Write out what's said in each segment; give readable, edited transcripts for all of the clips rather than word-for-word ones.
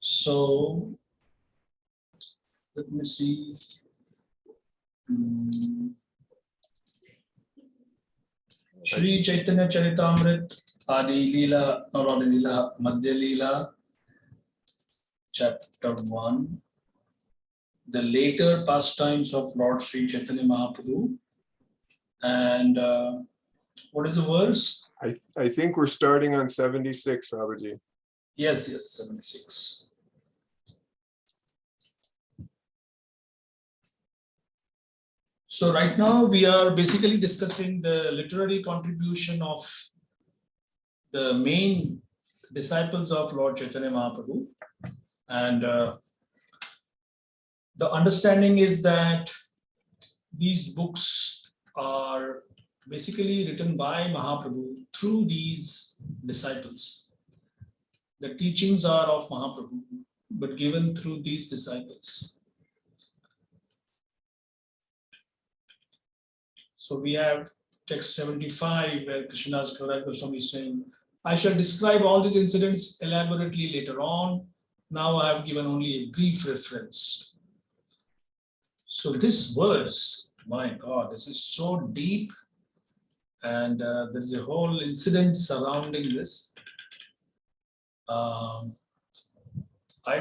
So let me see. Sri Chaitanya Charitamrta Madhya Lila, chapter-1. The later pastimes of Lord Sri Chaitanya Mahaprabhu. And what is the verse? I think we're starting on 76, Prabhuji. Yes, 76. So right now we are basically discussing the literary contribution of the main disciples of Lord Chaitanya Mahaprabhu. And the understanding is that these books are basically written by Mahaprabhu through these disciples. The teachings are of Mahaprabhu, but given through these disciples. So we have text 75 where Krishnadas Kaviraj Goswami is saying, I shall describe all these incidents elaborately later on. Now I have given only a brief reference. So this verse, my God, this is so deep, and there's a whole incident surrounding this. I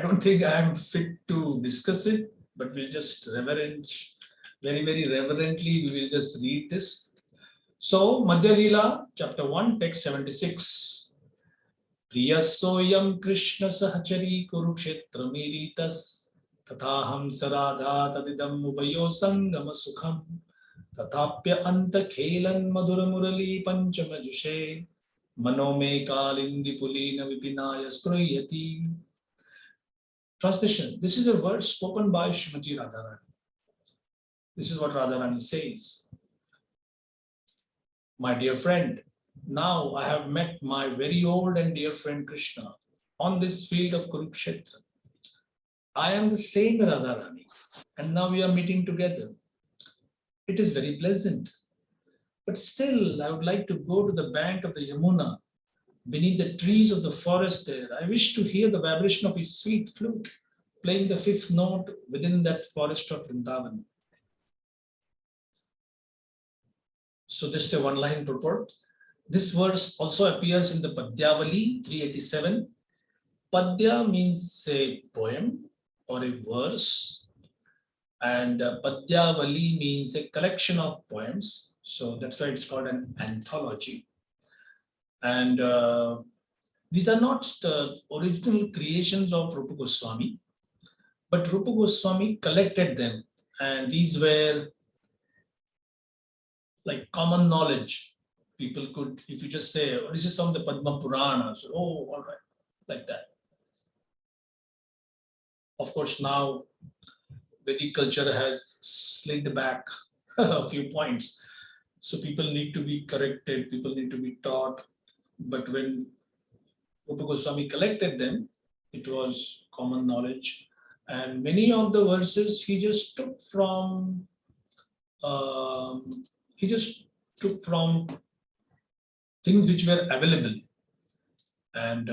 don't think I am fit to discuss it, but we'll just very, very reverently, we will just read this. So, Madhya Lila, chapter 1, text 76. Priyasoyam Krishna Sahachari Kurukshetra Miritas Tathaham Saradha Tadidam Ubayo Sangama Sukham Tathapya Anta Khelan Madhura Murali Panchamajushe Manome Kalindi Pulina Vipinaya Sprayati. Translation. This is a verse spoken by Srimati Radharani. This is what Radharani says. My dear friend, now I have met my very old and dear friend Krishna on this field of Kurukshetra. I am the same Radharani, and now we are meeting together. It is very pleasant. But still, I would like to go to the bank of the Yamuna, beneath the trees of the forest there. I wish to hear the vibration of his sweet flute, playing the fifth note within that forest of Vrindavan. So just a one-line purport. This verse also appears in the Padyavali 387. Padya means a poem or a verse, and Padyavali means a collection of poems. So that's why it's called an anthology. And these are not the original creations of Rupa Goswami, but Rupa Goswami collected them, and these were like common knowledge. People could, if you just say, oh, this is from the Padma Purana, so, oh, all right, like that. Of course, now Vedic culture has slid back a few points. So people need to be corrected, people need to be taught. But when Rupa Goswami collected them, it was common knowledge. And many of the verses he just took from things which were available, and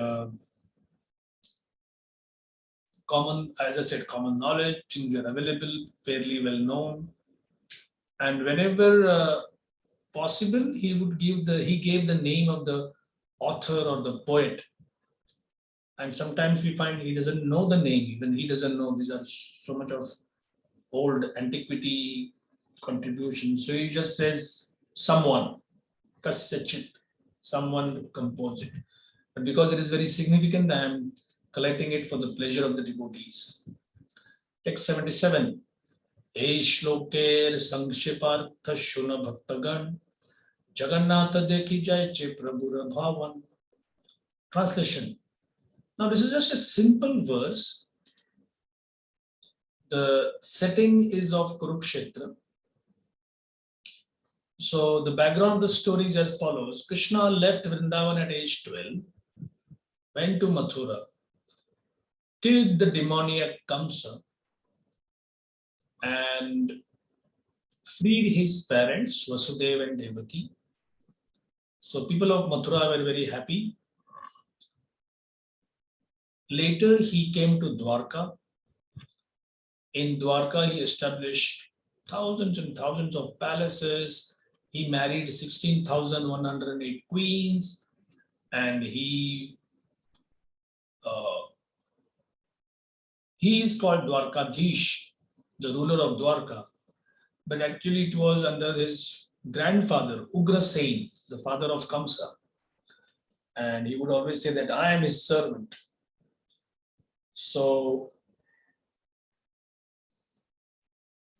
common, as I said, common knowledge, things were available, fairly well known, and whenever possible, he gave the name of the author or the poet. And sometimes we find he doesn't know the name, even he doesn't know. These are so much of old antiquity contributions. So he just says someone, kasyachit, someone composed it. But because it is very significant, I am collecting it for the pleasure of the devotees. Text 77. Shloker Sangshipartha Shuna Bhaktagan Jagannatha Dekhi Jai Che Prabhura Bhavan. Translation. Now this is just a simple verse. The setting is of Kurukshetra. So the background of the story is as follows. Krishna left Vrindavan at age 12, went to Mathura, killed the demoniac Kamsa, and freed his parents, Vasudeva and Devaki. So people of Mathura were very happy. Later, he came to Dwarka. In Dwarka, he established thousands and thousands of palaces. He married 16,108 queens, and he is called Dwarkadhish, the ruler of Dwarka. But actually, it was under his grandfather, Ugrasen, the father of Kamsa. And he would always say that I am his servant. So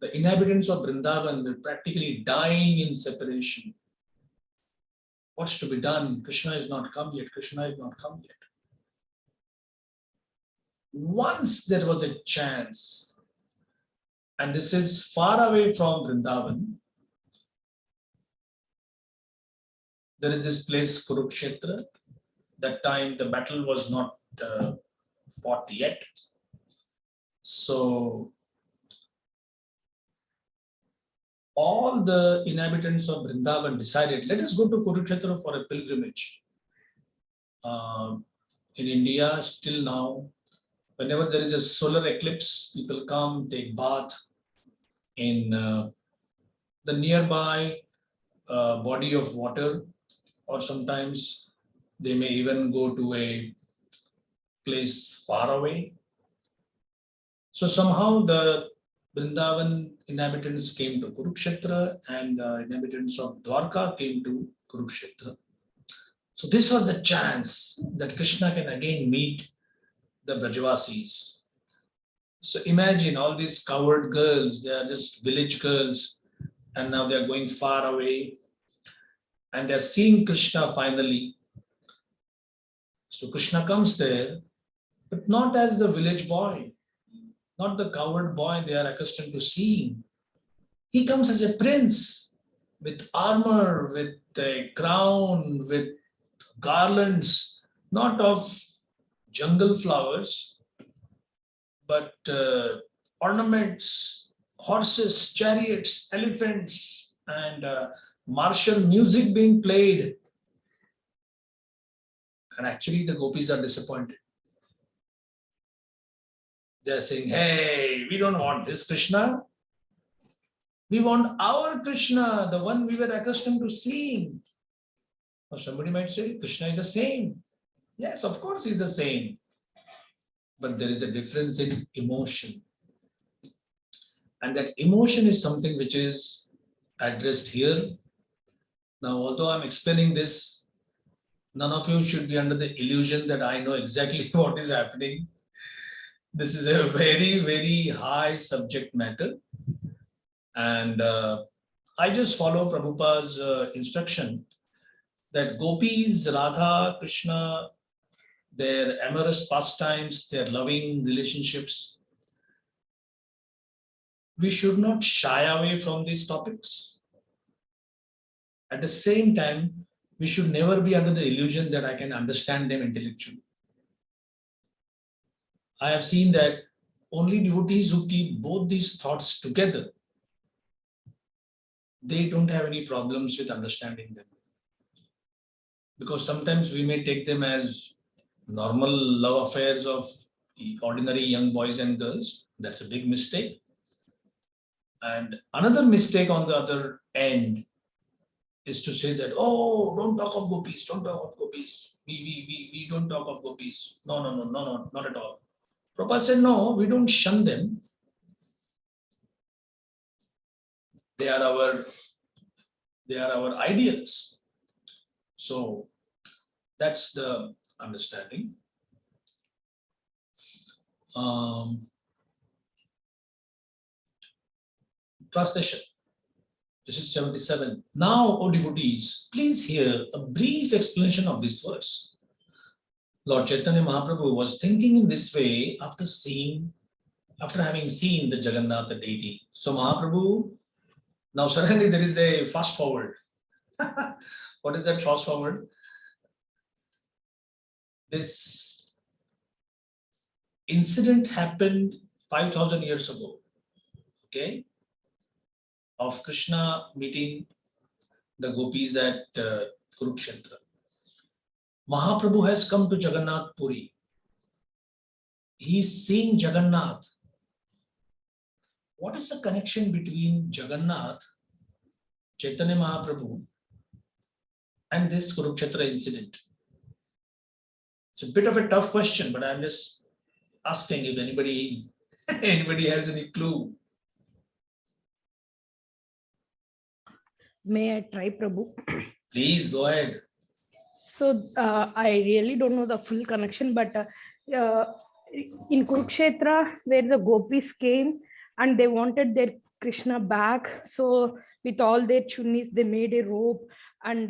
the inhabitants of Vrindavan were practically dying in separation. What's to be done? Krishna is not come yet. Krishna is not come yet. Once there was a chance, and this is far away from Vrindavan. There is this place Kurukshetra. That time the battle was not fought yet. So all the inhabitants of Vrindavan decided, let us go to Kurukshetra for a pilgrimage. In India, still now, whenever there is a solar eclipse, people come, take bath in the nearby body of water, or sometimes they may even go to a place far away. So somehow the Vrindavan inhabitants came to Kurukshetra and the inhabitants of Dwarka came to Kurukshetra. So this was the chance that Krishna can again meet the Brajavasis. So imagine all these cowherd girls, they are just village girls, and now they are going far away and they are seeing Krishna finally. So Krishna comes there, but not as the village boy, not the cowherd boy they are accustomed to seeing. He comes as a prince with armor, with a crown, with garlands, not of jungle flowers, but ornaments, horses, chariots, elephants, and martial music being played. And actually the gopis are disappointed. They're saying, hey, we don't want this Krishna. We want our Krishna, the one we were accustomed to seeing. Or somebody might say, Krishna is the same. Yes, of course he's the same. But there is a difference in emotion. And that emotion is something which is addressed here. Now, although I'm explaining this, none of you should be under the illusion that I know exactly what is happening. This is a very, very high subject matter. And I just follow Prabhupada's instruction that gopis, Radha, Krishna, their amorous pastimes, their loving relationships, we should not shy away from these topics. At the same time, we should never be under the illusion that I can understand them intellectually. I have seen that only devotees who keep both these thoughts together, they don't have any problems with understanding them. Because sometimes we may take them as normal love affairs of ordinary young boys and girls. That's a big mistake. And another mistake on the other end is to say that, oh, don't talk of gopis, don't talk of gopis. We don't talk of gopis. No, not at all. Prabhupada said, no, we don't shun them. They are our ideals. So that's the understanding. Translation. This is 77. Now, O devotees, please hear a brief explanation of this verse. Lord Chaitanya Mahaprabhu was thinking in this way after having seen the Jagannatha deity. So Mahaprabhu, now suddenly there is a fast forward. What is that fast forward? This incident happened 5,000 years ago, okay, of Krishna meeting the gopis at Kurukshetra. Mahaprabhu has come to Jagannath Puri. he's seeing Jagannath. What is the connection between Jagannath, Chaitanya Mahaprabhu, and this Kurukshetra incident? It's a bit of a tough question, but I'm just asking if anybody has any clue. May I try, Prabhu? Please go ahead. So I really don't know the full connection, but in Kurukshetra, where the gopis came and they wanted their Krishna back, so with all their chunnis, they made a rope, and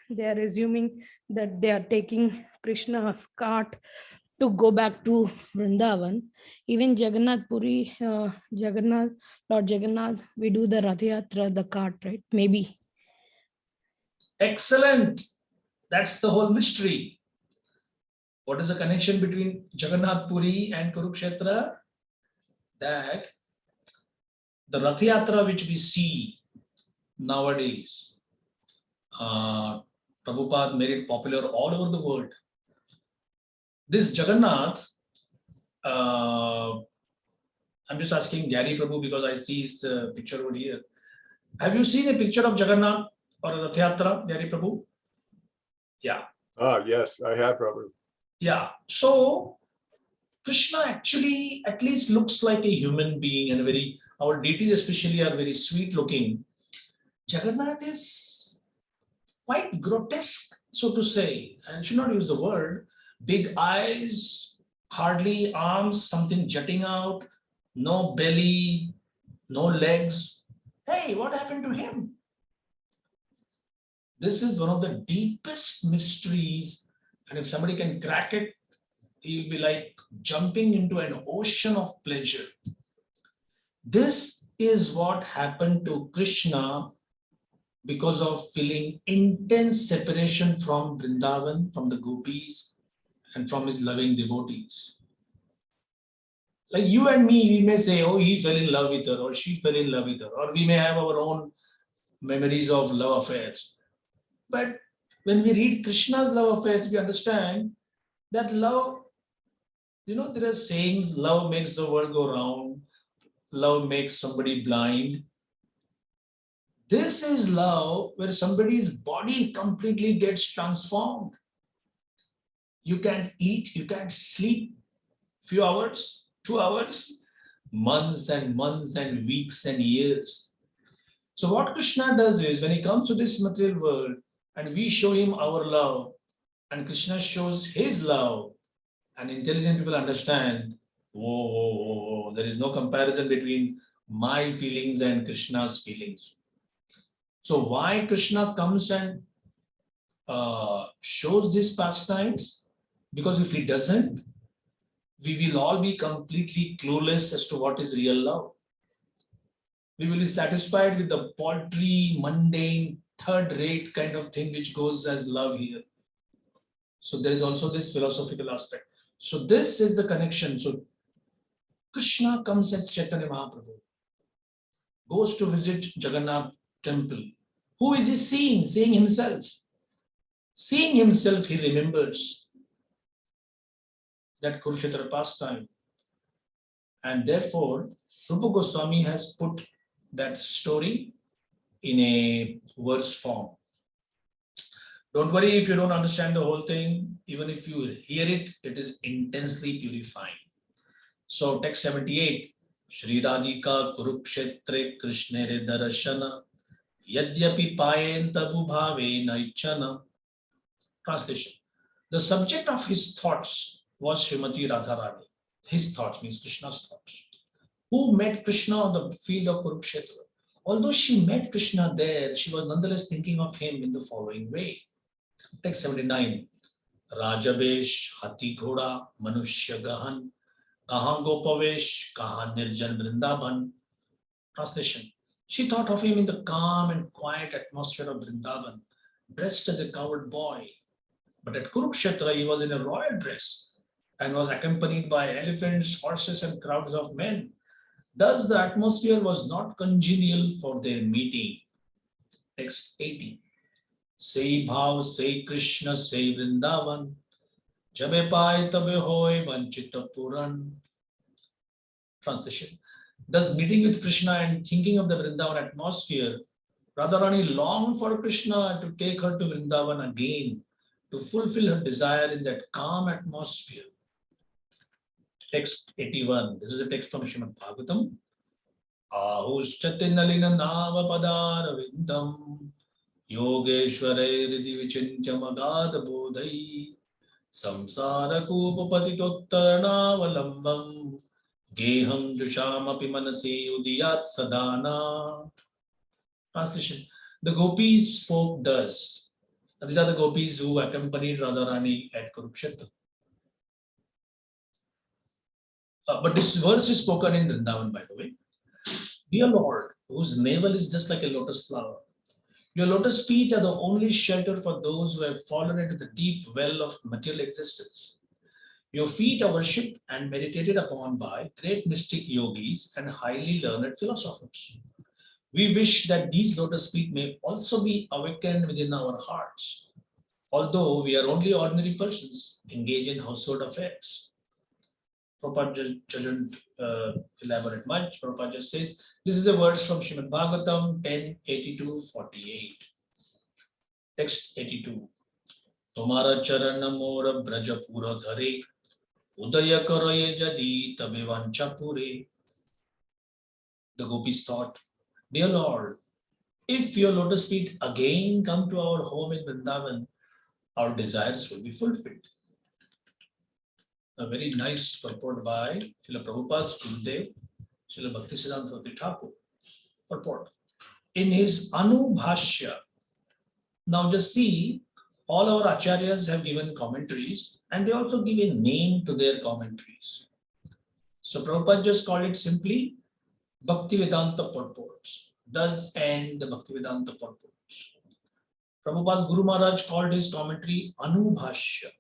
they are assuming that they are taking Krishna's cart to go back to Vrindavan. Even Jagannath Puri, Lord Jagannath, we do the Rath Yatra, the cart, right? Maybe. Excellent. That's the whole mystery. What is the connection between Jagannath Puri and Kurukshetra? That the Rath Yatra which we see nowadays, Prabhupada made it popular all over the world. This Jagannath, I'm just asking Gary Prabhu because I see his picture over here. Have you seen a picture of Jagannath or a Rath Yatra, Gary Prabhu? Yeah. Yes, I have, Prabhu. Yeah. So Krishna actually at least looks like a human being, and our deities especially are very sweet looking. Jagannath is quite grotesque, so to say. I should not use the word. Big eyes, hardly arms, something jutting out, no belly, no legs. Hey, what happened to him? This is one of the deepest mysteries, and if somebody can crack it, you'll be like jumping into an ocean of pleasure. This is what happened to Krishna because of feeling intense separation from Vrindavan, from the gopis, and from his loving devotees. Like you and me, we may say, oh, he fell in love with her, or she fell in love with her, or we may have our own memories of love affairs. But when we read Krishna's love affairs, we understand that love, there are sayings, love makes the world go round, love makes somebody blind. This is love where somebody's body completely gets transformed. You can't eat, you can't sleep few hours, 2 hours, months and weeks and years. So what Krishna does is when he comes to this material world and we show him our love and Krishna shows his love, and intelligent people understand, whoa, there is no comparison between my feelings and Krishna's feelings. So why Krishna comes and shows these pastimes? Because if he doesn't, we will all be completely clueless as to what is real love. We will be satisfied with the paltry, mundane, third-rate kind of thing which goes as love here. So there is also this philosophical aspect. So this is the connection. So Krishna comes as Chaitanya Mahaprabhu, goes to visit Jagannath temple. Who is he seeing? Seeing himself. Seeing himself, he remembers that Kurukshetra pastime. And therefore, Rupa Goswami has put that story in a verse form. Don't worry if you don't understand the whole thing. Even if you hear it, it is intensely purifying. So text 78, Shri Radhika Kurukshetre Krishnere Darashana Yadyapi Payen Tabu Bhave Naichana. Translation. The subject of his thoughts was Srimati Radharani. His thoughts means Krishna's thoughts. Who met Krishna on the field of Kurukshetra? Although she met Krishna there, she was nonetheless thinking of him in the following way. Text 79. Rajavesh, Hati Ghoda, Manushya Gahan, Kahan Gopavesh, Kahan Nirjan Vrindavan. Translation. She thought of him in the calm and quiet atmosphere of Vrindavan, dressed as a coward boy. But at Kurukshetra, he was in a royal dress and was accompanied by elephants, horses, and crowds of men. Thus, the atmosphere was not congenial for their meeting. Text 80. Say Bhav, say Krishna, say Vrindavan. Jabe pai tabe hoy vanchita puran. Translation. Thus, meeting with Krishna and thinking of the Vrindavan atmosphere, Radharani longed for Krishna to take her to Vrindavan again to fulfill her desire in that calm atmosphere. Text 81. This is a text from Srimad Bhagavatam. Ahushchatinalina nama padara vindam yogeshware ridi vichintya magada bodhai samsara kupapatitottaranavalambam geham jushamapi manasi udiyat sadana. Translation. The gopis spoke thus. These are the gopis who accompanied Radharani at Kurukshetra. But this verse is spoken in Vrindavan, by the way. Dear Lord, whose navel is just like a lotus flower, your lotus feet are the only shelter for those who have fallen into the deep well of material existence. Your feet are worshipped and meditated upon by great mystic yogis and highly learned philosophers. We wish that these lotus feet may also be awakened within our hearts, although we are only ordinary persons engaged in household affairs. Prabhupada doesn't elaborate much. Prabhupada just says, this is a verse from Srimad Bhagavatam 10:82-48. Text 82. Tomara charana mora braja pura dhare, udaya karaye jadi tabe vancha pure. The gopis thought, dear Lord, if your lotus feet again come to our home in Vrindavan, our desires will be fulfilled. A very nice purport by Srila Prabhupada's Gurudev, Srila Bhaktisiddhanta Saraswati Thakur. Purport. In his Anubhashya, now just see, all our acharyas have given commentaries and they also give a name to their commentaries. So Prabhupada just called it simply Bhaktivedanta purports. Thus end the Bhaktivedanta purports. Prabhupada's Guru Maharaj called his commentary Anubhashya.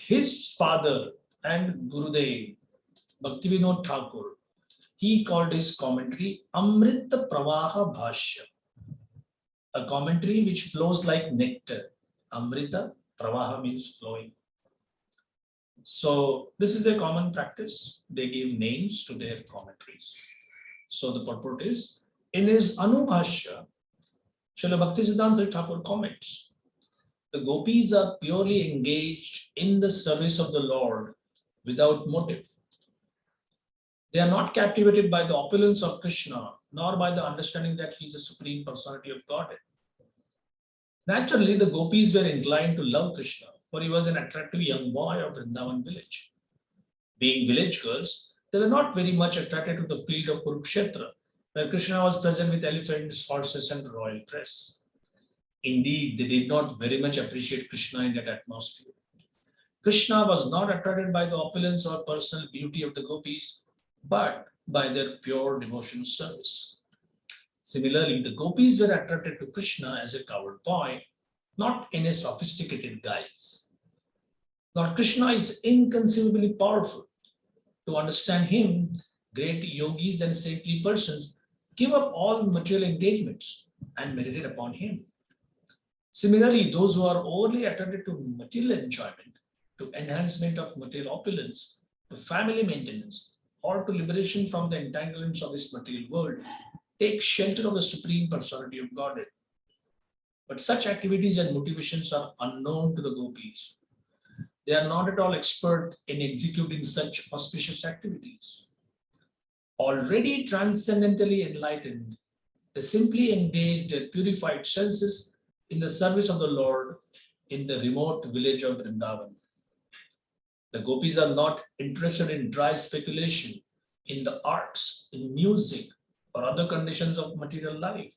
His father and Gurudev, Bhaktivinoda Thakur, he called his commentary Amrita Pravaha Bhashya, a commentary which flows like nectar. Amrita Pravaha means flowing. So this is a common practice. They give names to their commentaries. So the purport is, in his Anubhashya, Srila Bhaktisiddhanta Thakur comments, the gopis are purely engaged in the service of the Lord without motive. They are not captivated by the opulence of Krishna, nor by the understanding that he is the supreme personality of Godhead. Naturally, the gopis were inclined to love Krishna, for he was an attractive young boy of Vrindavan village. Being village girls, they were not very much attracted to the field of Kurukshetra, where Krishna was present with elephants, horses, and royal dress. Indeed, they did not very much appreciate Krishna in that atmosphere. Krishna was not attracted by the opulence or personal beauty of the gopis, but by their pure devotional service. Similarly, the gopis were attracted to Krishna as a coward boy, not in a sophisticated guise. Lord Krishna is inconceivably powerful. To understand him, great yogis and saintly persons give up all material engagements and meditate upon him. Similarly, those who are overly attracted to material enjoyment, to enhancement of material opulence, to family maintenance, or to liberation from the entanglements of this material world, take shelter of the Supreme Personality of Godhead. But such activities and motivations are unknown to the gopis. They are not at all expert in executing such auspicious activities. Already transcendentally enlightened, they simply engage their purified senses in the service of the Lord in the remote village of Vrindavan. The gopis are not interested in dry speculation in the arts, in music, or other conditions of material life.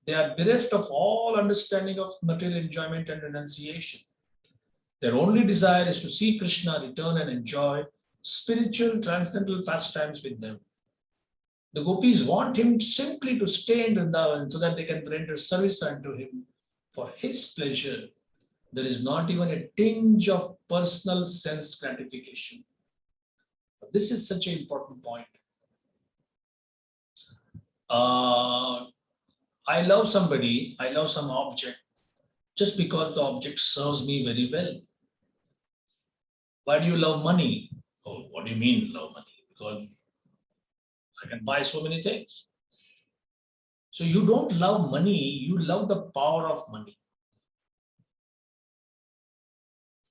They are bereft of all understanding of material enjoyment and renunciation. Their only desire is to see Krishna return and enjoy spiritual transcendental pastimes with them. The gopis want him simply to stay in Vrindavan so that they can render service unto him for his pleasure. There is not even a tinge of personal sense gratification. But this is such an important point. I love somebody, I love some object, just because the object serves me very well. Why do you love money? Oh, what do you mean love money? Because I can buy so many things. So you don't love money, you love the power of money.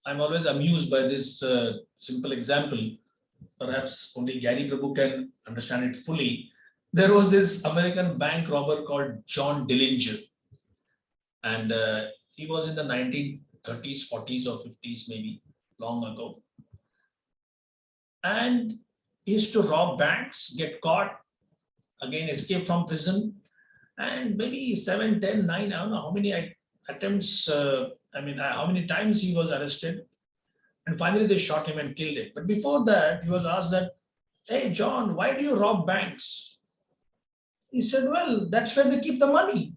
I'm always amused by this simple example. Perhaps only Gary Prabhu can understand it fully. There was this American bank robber called John Dillinger, and he was in the 1930s, 40s, or 50s, maybe long ago. And he used to rob banks, get caught, again escape from prison, and maybe 7, 10, 9, I don't know how many attempts, how many times he was arrested. And finally, they shot him and killed him. But before that, he was asked that, hey, John, why do you rob banks? He said, well, that's where they keep the money.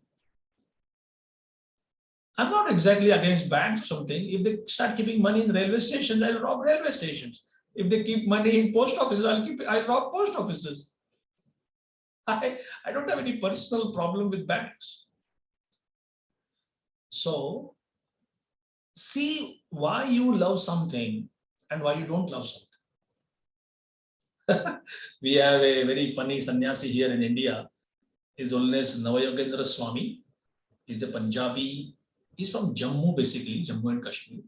I'm not exactly against banks or something. If they start keeping money in railway stations, I'll rob railway stations. If they keep money in post offices, I'll rob post offices. I don't have any personal problem with banks. So see why you love something and why you don't love something. We have a very funny sannyasi here in India. His holiness Navayogendra Swami. He's a Punjabi. He's from Jammu, basically, Jammu and Kashmir.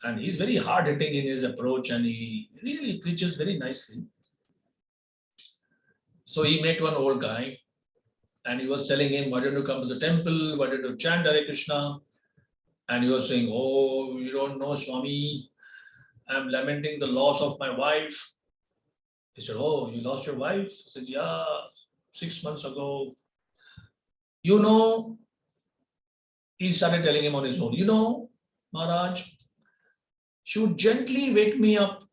And he's very hard-hitting in his approach, and he really preaches very nicely. So he met one old guy, and he was telling him, why don't you come to the temple? Why don't you chant Hare Krishna? And he was saying, oh, you don't know, Swami, I'm lamenting the loss of my wife. He said, oh, you lost your wife? He said, yeah, 6 months ago. You know, he started telling him on his own, you know, Maharaj, she would gently wake me up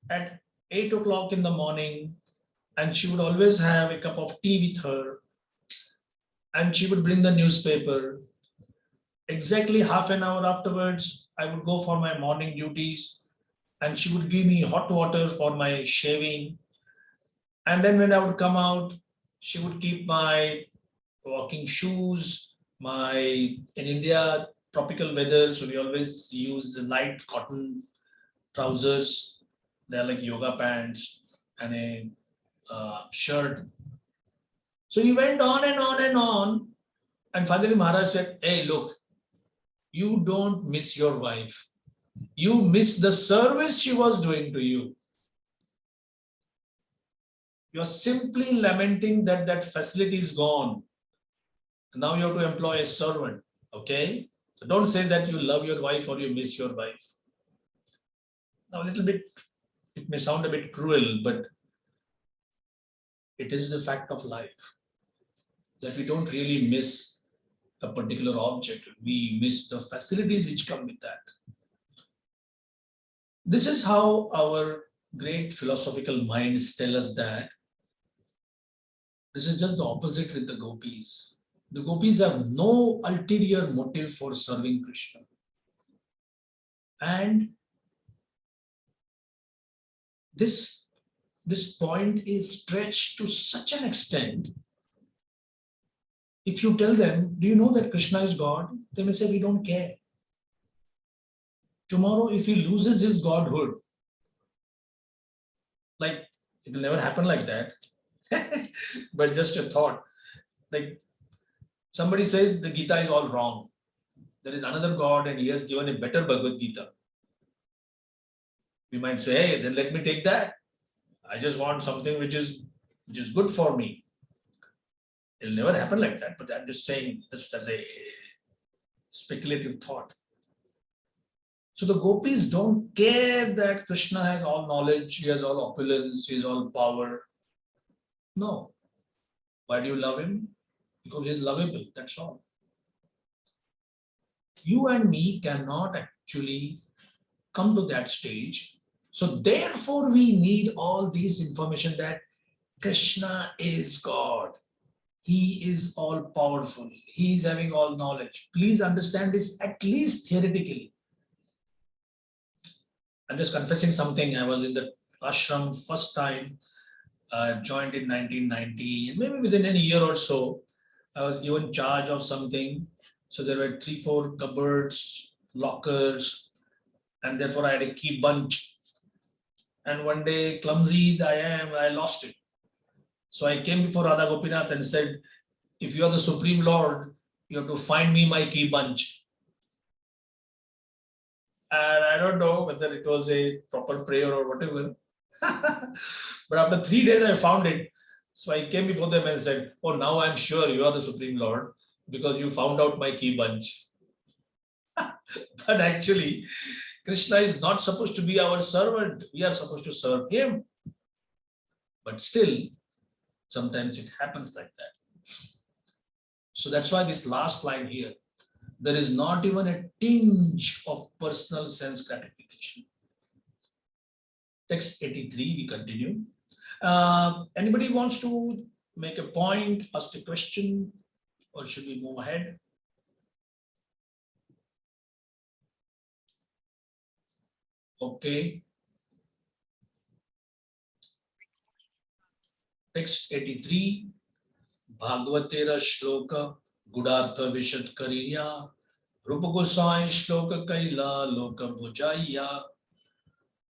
at 8 o'clock in the morning, and she would always have a cup of tea with her, and she would bring the newspaper. Exactly half an hour afterwards, I would go for my morning duties, and she would give me hot water for my shaving. And then when I would come out, she would keep my walking shoes, in India, tropical weather, so we always use light cotton trousers. They're like yoga pants and a shirt. So he went on and on and on. And finally, Maharaj said, hey, look, you don't miss your wife. You miss the service she was doing to you. You're simply lamenting that that facility is gone. Now you have to employ a servant. Okay? So don't say that you love your wife or you miss your wife. Now, a little bit, it may sound a bit cruel, but it is the fact of life that we don't really miss a particular object. We miss the facilities which come with that. This is how our great philosophical minds tell us that this is just the opposite with the gopis. The gopis have no ulterior motive for serving Krishna. And this point is stretched to such an extent. If you tell them, do you know that Krishna is God? They may say, we don't care. Tomorrow, if he loses his godhood, like it will never happen like that, but just a thought, like somebody says the Gita is all wrong. There is another God and he has given a better Bhagavad Gita. We might say, hey, then let me take that. I just want something which is good for me. It'll never happen like that, but I'm just saying, just as a speculative thought. So the gopis don't care that Krishna has all knowledge, he has all opulence, he has all power. No. Why do you love him? Because he's lovable, that's all. You and me cannot actually come to that stage. So therefore we need all this information that Krishna is God. He is all powerful. He is having all knowledge. Please understand this at least theoretically. I'm just confessing something. I was in the ashram first time, joined in 1990, and maybe within a year or so, I was given charge of something. So there were 3-4 cupboards, lockers, and therefore I had a key bunch. And one day, clumsy I lost it. So I came before Radha Gopinath and said, if you are the Supreme Lord, you have to find me my key bunch. And I don't know whether it was a proper prayer or whatever. But after 3 days, I found it. So I came before them and said, oh, now I'm sure you are the Supreme Lord because you found out my key bunch. But actually, Krishna is not supposed to be our servant. We are supposed to serve him. But still, sometimes it happens like that. So that's why this last line here, there is not even a tinge of personal sense gratification. Text 83, we continue. Anybody wants to make a point, ask a question, or should we move ahead? Okay. Text 83, Bhagavatera Shloka, Gudartha Vishad Kariya, Rupa Goswami Shloka Kaila Loka Bhujaya.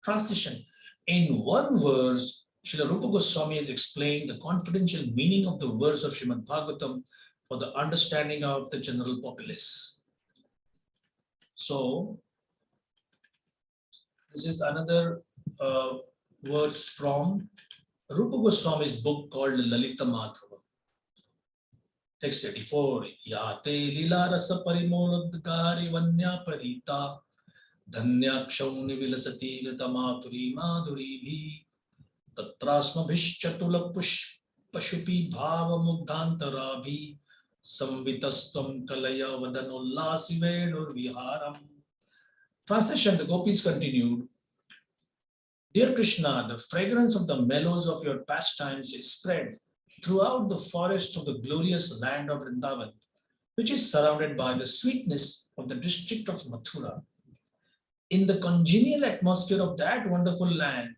Translation. In one verse, Srila Rupa Goswami has explained the confidential meaning of the verse of Srimad Bhagavatam for the understanding of the general populace. So, this is another verse from Rupa Goswami's book called Lalita Madhya. Text 84. Yate lila rasa parimolodgari vanya parita धन्याक्षौनि विलसति वितमातुरी माधुरीभिः तत्रास्मभिश्चतुल पशुपि भावमुग्धान्तराभिः संवितस्त्वं कलय वदनोल्लासि वेणुर्विहारम्. Translation, the gopis continued, Dear Krishna, the fragrance of the mellows of your pastimes is spread throughout the forests of the glorious land of Vrindavan, which is surrounded by the sweetness of the district of Mathura. In the congenial atmosphere of that wonderful land,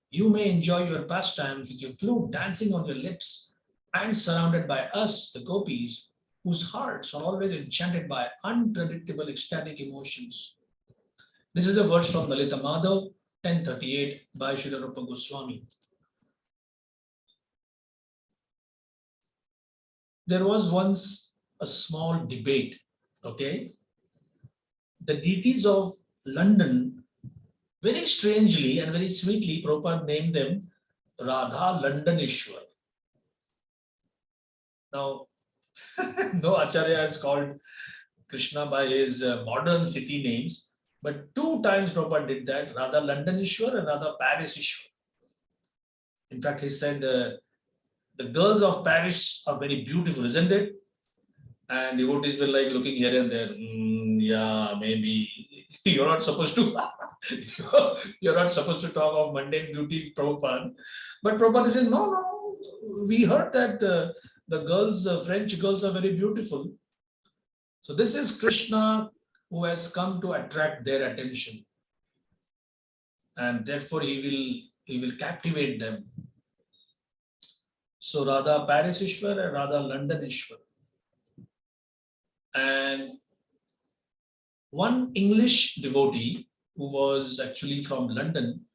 you may enjoy your pastimes with your flute dancing on your lips and surrounded by us, the gopis, whose hearts are always enchanted by unpredictable ecstatic emotions. This is a verse from Lalita Madhav, 1038 by Srila Rupa Goswami. There was once a small debate, okay? The deities of London, very strangely and very sweetly, Prabhupada named them Radha Londoneshwar. Now, no Acharya has called Krishna by his modern city names, but 2 times Prabhupada did that, Radha Londoneshwar and Radha Pariseshwar. In fact, he said, the girls of Paris are very beautiful, isn't it? And devotees were like looking here and there. Yeah, maybe you're not supposed to. You're not supposed to talk of mundane beauty, Prabhupada. But Prabhupada says, no. We heard that the girls, French girls, are very beautiful. So this is Krishna who has come to attract their attention, and therefore he will captivate them. So Radha Pariseshwar and Radha Londoneshwar. And one English devotee who was actually from London,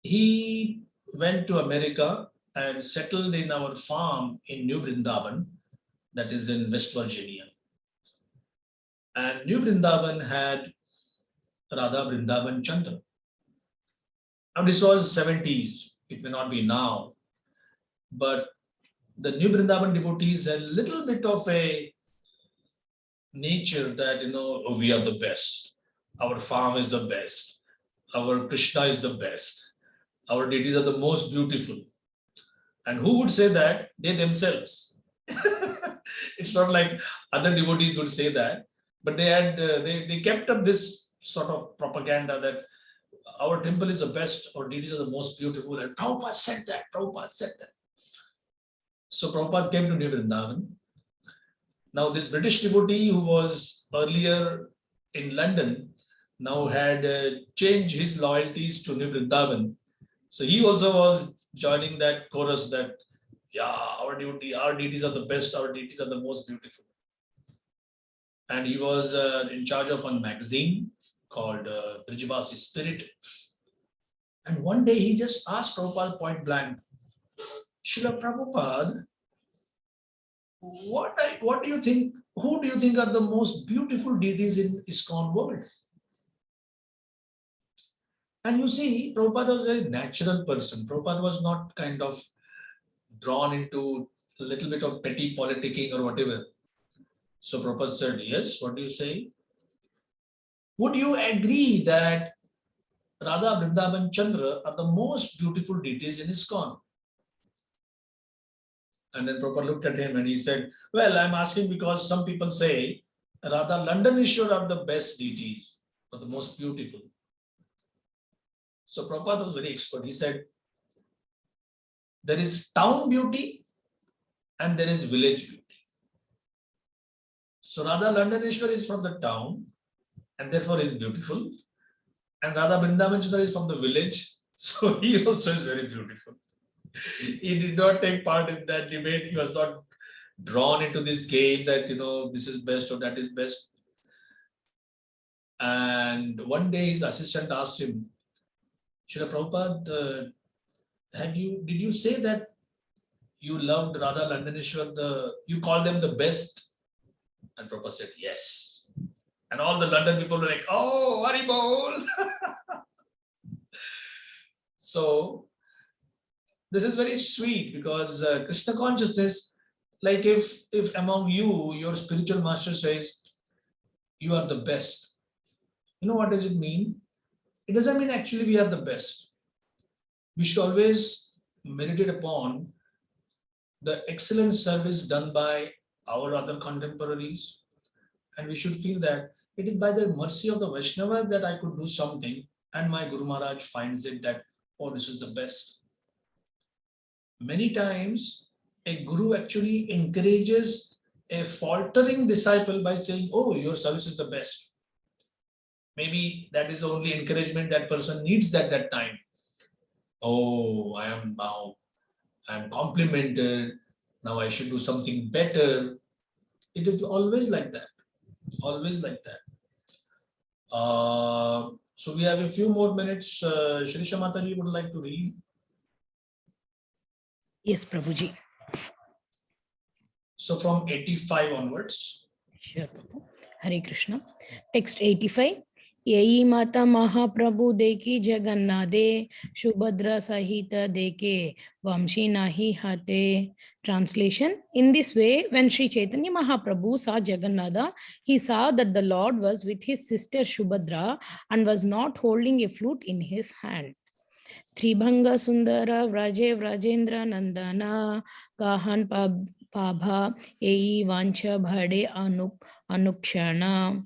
he went to America and settled in our farm in New Vrindavan, that is in West Virginia. And New Vrindavan had Radha Vrindavan Chandra. Now this was 70s, it may not be now, but the New Vrindavan devotees had a little bit of a nature that, we are the best. Our farm is the best. Our Krishna is the best. Our deities are the most beautiful. And who would say that? They themselves. It's not like other devotees would say that, but they had they kept up this sort of propaganda that our temple is the best, our deities are the most beautiful, and Prabhupada said that. So Prabhupada came to New Vrindavan. Now this British devotee who was earlier in London now had changed his loyalties to New Vrindavan. So he also was joining that chorus that, yeah, our deities are the best, our deities are the most beautiful. and he was in charge of one magazine called Brijavasi Spirit. And one day he just asked Prabhupada point blank, Srila Prabhupada, what do you think, who do you think are the most beautiful deities in ISKCON world? And you see, Prabhupada was a very natural person. Prabhupada was not kind of drawn into a little bit of petty politicking or whatever. So Prabhupada said, yes, what do you say? Would you agree that Radha, Vrindavan, Chandra are the most beautiful deities in ISKCON? And then Prabhupada looked at him and he said, well, I'm asking because some people say Radha, London Ishwar are the best deities, or the most beautiful. So Prabhupada was very expert. He said, there is town beauty and there is village beauty. So Radha London Ishwar is from the town and therefore is beautiful. And Radha Vrindavan Chandra is from the village. So he also is very beautiful. He did not take part in that debate. He was not drawn into this game that, this is best or that is best. And one day his assistant asked him, Srila Prabhupada, did you say that you loved Radha Londoneshwar, you call them the best? And Prabhupada said, yes. And all the London people were like, oh, Haribol. So this is very sweet because Krishna consciousness, like if among you, your spiritual master says, you are the best. You know what does it mean? It doesn't mean actually we are the best. We should always meditate upon the excellent service done by our other contemporaries. And we should feel that it is by the mercy of the Vaishnava that I could do something and my Guru Maharaj finds it that, oh, this is the best. Many times a Guru actually encourages a faltering disciple by saying, oh, your service is the best. Maybe that is the only encouragement that person needs at that time. Oh, I am complimented. Now I should do something better. It is always like that. Always like that. So we have a few more minutes. Shri Shamataji would like to read. Yes, Prabhuji. So from 85 onwards. Sure. Hare Krishna. Text 85. Yai Mata Mahaprabhu deki Jagannade Shubhadra Sahita deke Vamshi nahi hate. Translation. In this way, when Sri Chaitanya Mahaprabhu saw Jagannatha, he saw that the Lord was with his sister Shubhadra and was not holding a flute in his hand. Tribhanga Sundara Vraje Vrajendra Nandana Kahan Pabha Ei Vancha Bhade Anukshana.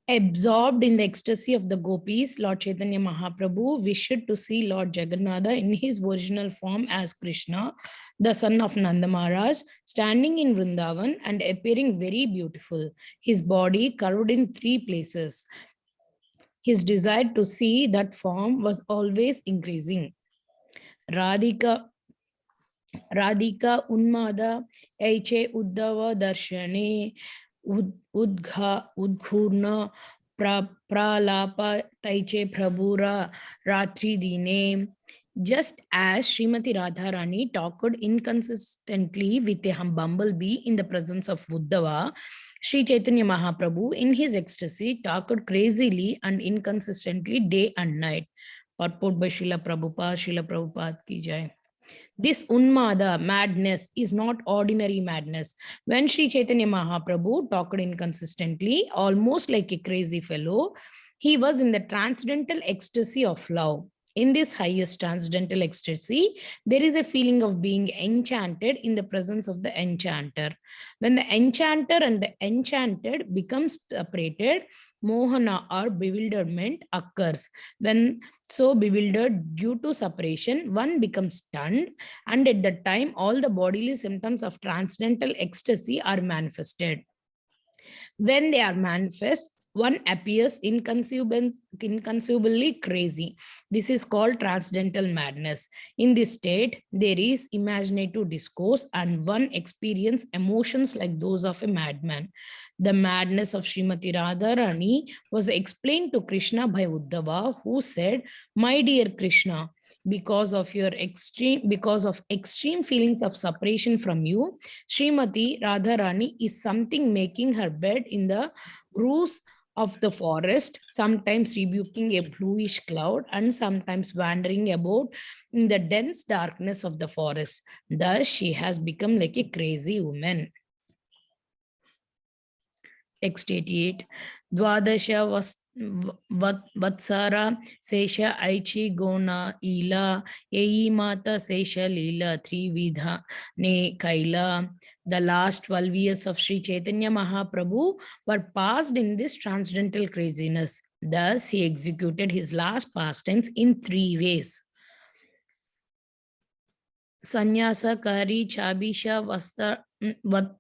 Absorbed in the ecstasy of the gopis, Lord Chaitanya Mahaprabhu wished to see Lord Jagannatha in his original form as Krishna, the son of Nanda Maharaj, standing in Vrindavan and appearing very beautiful, his body curved in 3 places. His desire to see that form was always increasing. Radhika Unmada Aiche Uddhava Darshane Udghurna Pralapa Taiche Prabhura Ratri Dine. Just as Srimati Radharani talked inconsistently with a bumblebee in the presence of Uddhava, Sri Chaitanya Mahaprabhu in his ecstasy talked crazily and inconsistently day and night. Purport by Srila Prabhupada ki jai. This Unmada, madness, is not ordinary madness. When Sri Chaitanya Mahaprabhu talked inconsistently, almost like a crazy fellow, he was in the transcendental ecstasy of love. In this highest transcendental ecstasy, there is a feeling of being enchanted in the presence of the enchanter. When the enchanter and the enchanted become separated, mohana or bewilderment occurs. When so bewildered due to separation, one becomes stunned, and at that time, all the bodily symptoms of transcendental ecstasy are manifested. When they are manifest, one appears inconceivably crazy. This is called transcendental madness. In this state, there is imaginative discourse and one experience emotions like those of a madman. The madness of Srimati Radharani was explained to Krishna by Uddhava, who said, "My dear Krishna, because of extreme feelings of separation from you, Srimati Radharani is something making her bed in the grooves of the forest, sometimes rebuking a bluish cloud and sometimes wandering about in the dense darkness of the forest. Thus, she has become like a crazy woman." Text 88. Dwadasha Vatsara Sesha Aichi Gona Ila Ei Mata Sesha Lila Trividha Ne Kaila. The last 12 years of Sri Chaitanya Mahaprabhu were passed in this transcendental craziness. Thus, he executed his last pastimes in 3 ways. Sanyasa Kari Chabisha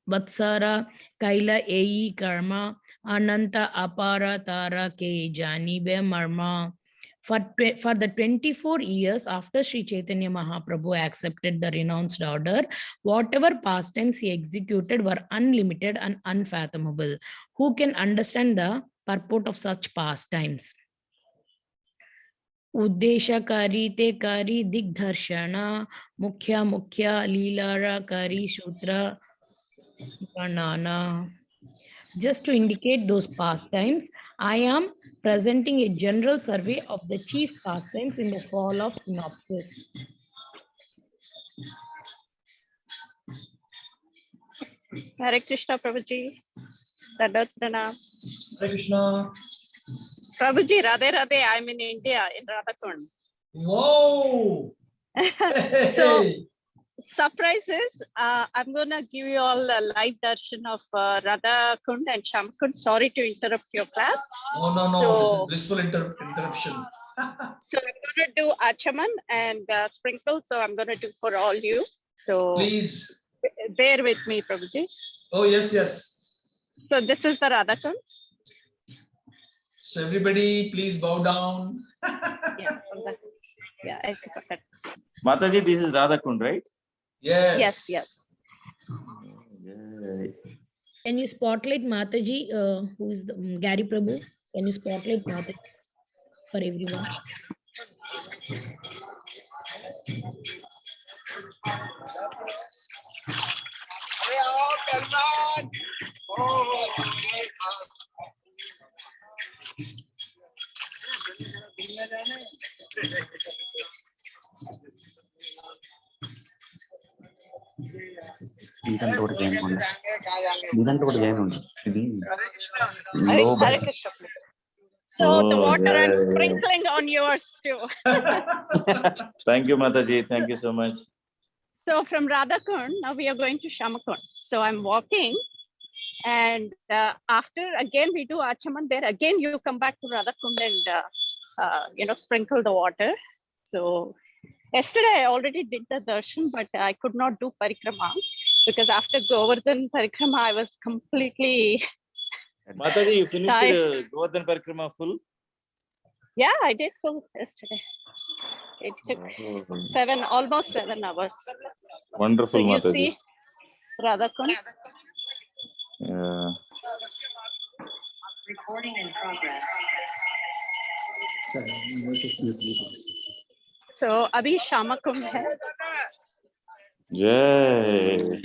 Vatsara Kaila Ei Karma Ananta Apara Tara Ke Janibe Marma. For the 24 years after Sri Chaitanya Mahaprabhu accepted the renounced order, whatever pastimes he executed were unlimited and unfathomable. Who can understand the purport of such pastimes? Uddeshakari te kari digdharshana mukhya lilara kari sutra banana. Just to indicate those pastimes, I am presenting a general survey of the chief pastimes in the fall of synopsis. Hare Krishna, Prabhuji. Dandavat Pranam. Hare Krishna. Prabhuji, Radhe Radhe, I'm in India, in Radhakund. Wow. So, Hey. surprises, I'm going to give you all a live darshan of Radhakund and Shyamakund. Sorry to interrupt your class. No. So- This is blissful interruption. So, I'm going to do Achaman and sprinkle. So, I'm going to do for all you. So, Please. bear with me, Prabhuji. Oh, yes. So, this is the Radhakund. So everybody, please bow down. Yeah, I forgot that. Mataji, this is Radhakund, right? Yes. Yes. Yeah. Can you spotlight Mataji, who is the Gary Prabhu? Can you spotlight Mataji for everyone? Hare Krishna. So the water I'm sprinkling on yours too. Thank you, Mataji. Thank you so much. So from Radhakund, now we are going to Shyamakund. So I'm walking, and after again we do Achaman there. Again you come back to Radhakund and sprinkle the water. So yesterday I already did the darshan, but I could not do parikrama because after Govardhan parikrama I was completely Mataji, you finished Nice. Govardhan Parikrama full? Yeah, I did full yesterday. It took almost 7 hours. Wonderful, So you Mataji. see Radhakund. Yeah. Recording in progress. So अभी Shyamakund है. Yay.